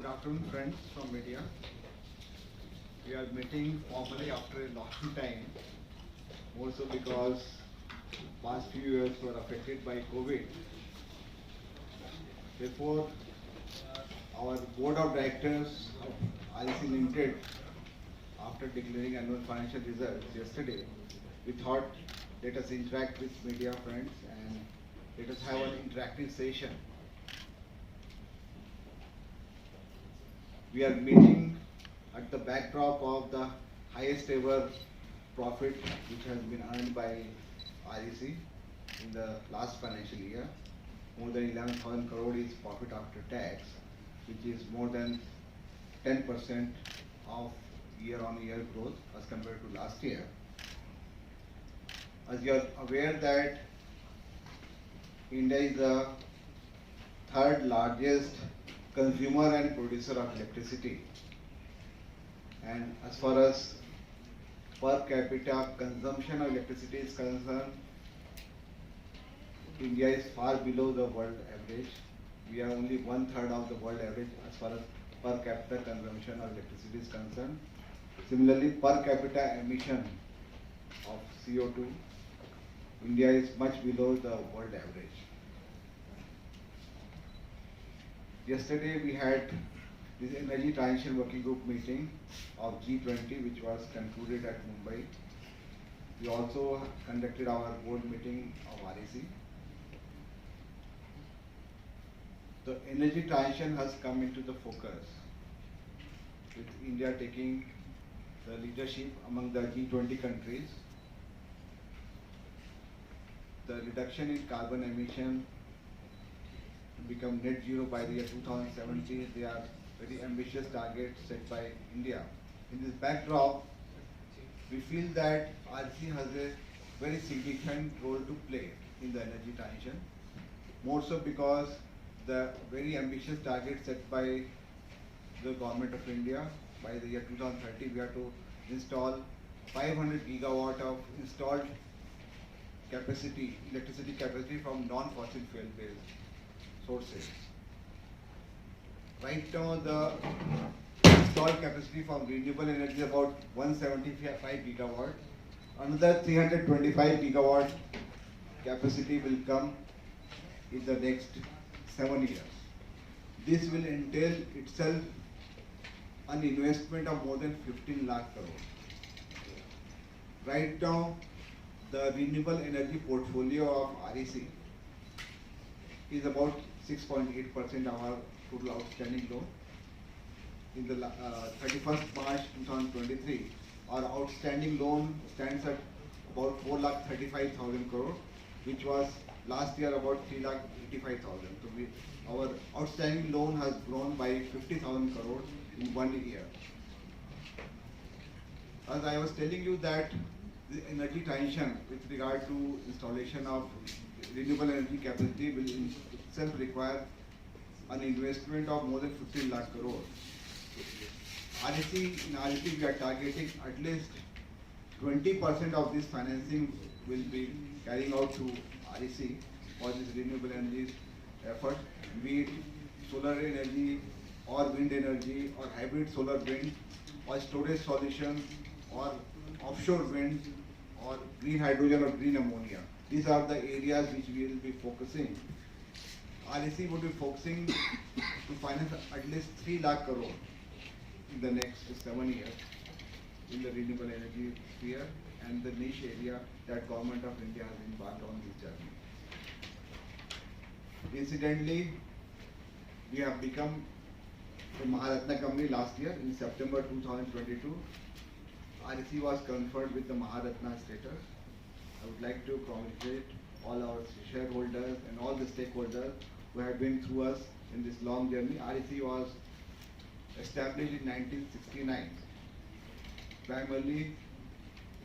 afternoon, friends from media. We are meeting formally after a long time, also because past few years were affected by COVID. Therefore, our board of directors of IAS Limited, after declaring annual financial results yesterday, we thought let us interact with media friends and let us have an interactive session. We are meeting at the backdrop of the highest ever profit which has been earned by IAS in the last financial year. More than 11,000 crore is profit after tax, which is more than 10% of year-on-year growth as compared to last year. As you are aware that India is the third largest consumer and producer of electricity, and as far as per capita consumption of electricity is concerned, India is far below the world average. We are only 1/3 of the world average as far as per capita consumption of electricity is concerned. Similarly, per capita emission of CO2, India is much below the world average. Yesterday we had this energy transition working group meeting of G20, which was concluded at Mumbai. We also conducted our board meeting of REC. The energy transition has come into the focus, with India taking the leadership among the G20 countries. The reduction in carbon emission to become net zero by the year 2070. They are very ambitious targets set by India. In this backdrop, we feel that REC has a very significant role to play in the energy transition. More so because the very ambitious targets set by the government of India. By the year 2030, we have to install 500 gigawatt of installed capacity, electricity capacity from non-fossil fuel based sources. Right now, the installed capacity from renewable energy is about 175 gigawatt. Another 325 gigawatt capacity will come in the next 7 years. This will entail itself an investment of more than 15 lakh crore. Right now, the renewable energy portfolio of REC is about 6.8% of our total outstanding loan. In the 31st March 2023, our outstanding loan stands at about 4,35,000 crore, which was last year about 3,85,000. So our outstanding loan has grown by 50,000 crore in 1 year. As I was telling you that the energy transition with regard to installation of renewable energy capacity will itself require an investment of more than 15 lakh crore. In REC we are targeting at least 20% of this financing will be carrying out through REC for this renewable energy effort, be it solar energy or wind energy or hybrid solar wind or storage solution or offshore wind or green hydrogen or green ammonia. These are the areas which we will be focusing. REC would be focusing to finance at least 3 lakh crore in the next 7 years in the renewable energy sphere and the niche area that Government of India has embarked on this journey. Incidentally, we have become a Maharatna company last year. In September 2022, REC was conferred with the Maharatna status. I would like to congratulate all our shareholders and all the stakeholders who have been through us in this long journey. REC was established in 1969, primarily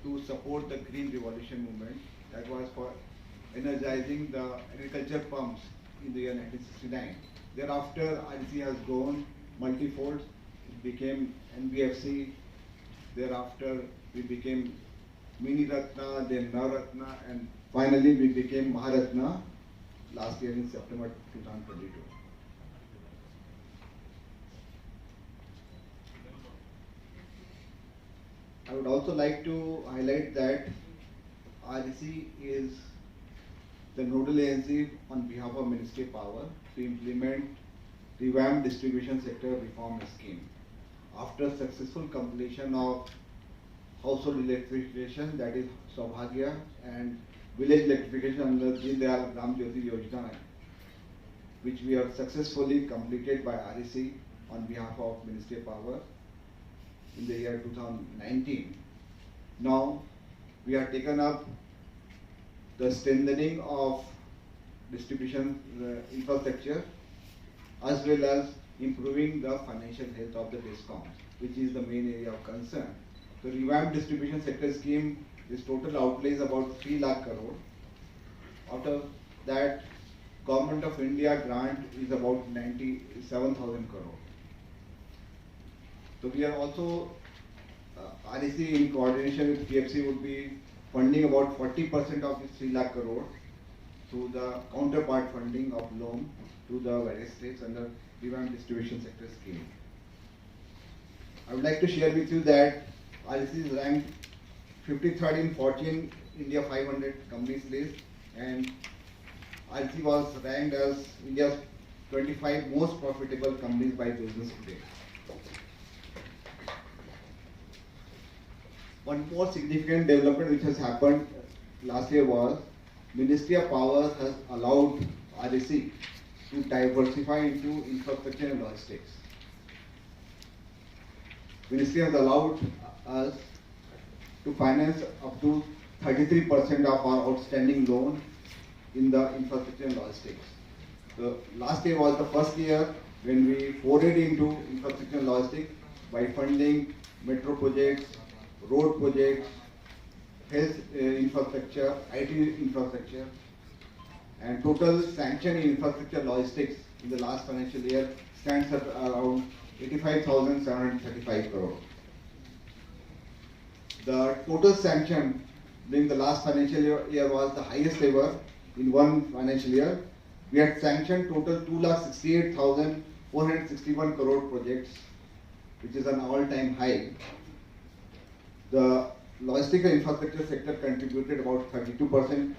to support the Green Revolution movement. That was for energizing the agriculture pumps in the year 1969. Thereafter, REC has grown multifold. It became NBFC. Thereafter, we became Mini Ratna, then Navratna, and finally we became Maharatna last year in September 2022. would also like to highlight that REC is the nodal agency on behalf of Ministry of Power to implement revamped distribution sector reform scheme. After successful completion of household electrification, that is Saubhagya, and village electrification under Deen Dayal Gram Jyoti Yojana, which we have successfully completed by REC on behalf of Ministry of Power in the year 2019. Now we have taken up the strengthening of distribution infrastructure as well as improving the financial health of the DISCOMs, which is the main area of concern. The revamped distribution sector scheme, its total outlay is about 3 lakh crore. Out of that, Government of India grant is about 97,000 crore. So we are also, REC in coordination with PFC would be funding about 40% of this 3 lakh crore through the counterpart funding of loan to the various states under revamped distribution sector scheme. I would like to share with you that REC is ranked 53rd in Fortune India 500 companies list, and REC was ranked as India's 25 most profitable companies by Business Today. One more significant development which has happened last year was Ministry of Power has allowed REC to diversify into infrastructure and logistics. Ministry has allowed us to finance up to 33% of our outstanding loan in the infrastructure and logistics. The last year was the first year when we forayed into infrastructure and logistics by funding metro projects, road projects, health infrastructure, IT infrastructure, and total sanction in infrastructure logistics in the last financial year stands at around 85,735 crore. The total sanction during the last financial year was the highest ever in one financial year. We had sanctioned total 2,68,461 crore projects, which is an all-time high. The logistics and infrastructure sector contributed about 32%.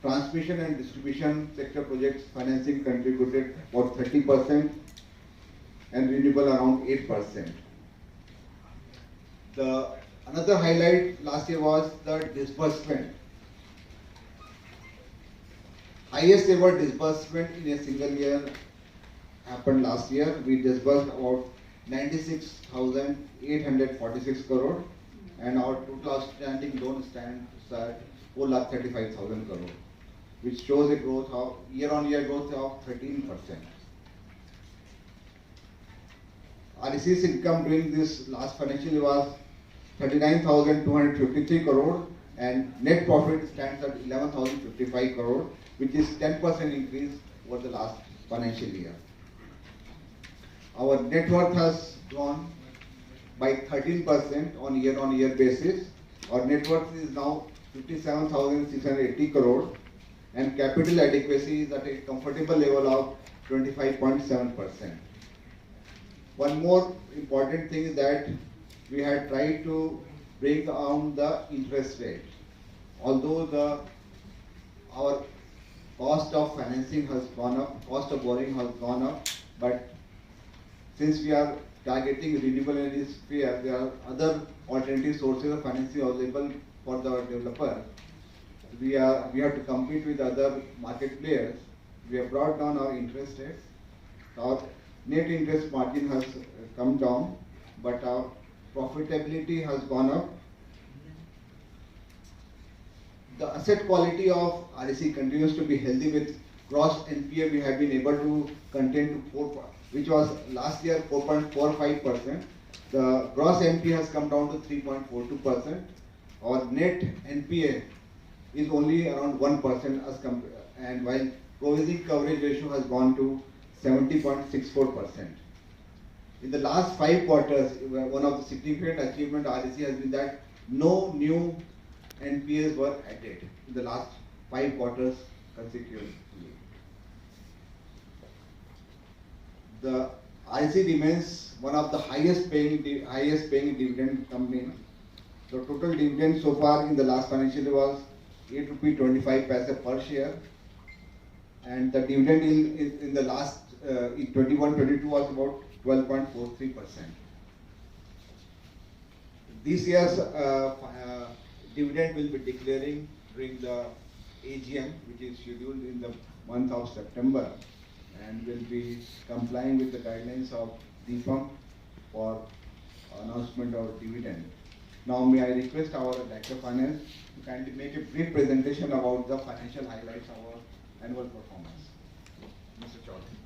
Transmission and distribution sector projects financing contributed about 30%, and renewable around 8%. Another highlight last year was the disbursement. Highest ever disbursement in a single year happened last year. We disbursed about 96,846 crore, and our total outstanding loan stands at 4,35,000 crore, which shows a growth of year-on-year growth of 13%. REC's income during this last financial year was 39,253 crore, and net profit stands at 11,055 crore, which is 10% increase over the last financial year. Our net worth has grown by 13% on year-on-year basis. Our net worth is now 57,680 crore, and capital adequacy is at a comfortable level of 25.7%. One more important thing is that we had tried to bring down the interest rate. Although our cost of financing has gone up, cost of borrowing has gone up, but since we are targeting renewable energy sphere, there are other alternative sources of financing available for the developer. We have to compete with other market players. We have brought down our interest rates. Our net interest margin has come down, but our profitability has gone up. The asset quality of REC continues to be healthy, with gross NPA we have been able to contain to 4, which was last year 4.45%. The gross NPA has come down to 3.42%. Our net NPA is only around 1% as compared, and while provisioning coverage ratio has gone to 70.64%. In the last 5 quarters, one of the significant achievement of REC has been that no new NPAs were added in the last 5 quarters consecutively. The REC remains one of the highest paying dividend company The total dividend so far in the last financial year was 8.25 rupee per share, and the dividend in the last in 21-22 was about 12.43%. This year's dividend will be declaring during the AGM, which is scheduled in the month of September, and will be complying with the guidelines of DFM for announcement of dividend. Now may I request our Director of Finance to kindly make a brief presentation about the financial highlights of our annual performance. Mr. Chaudhary.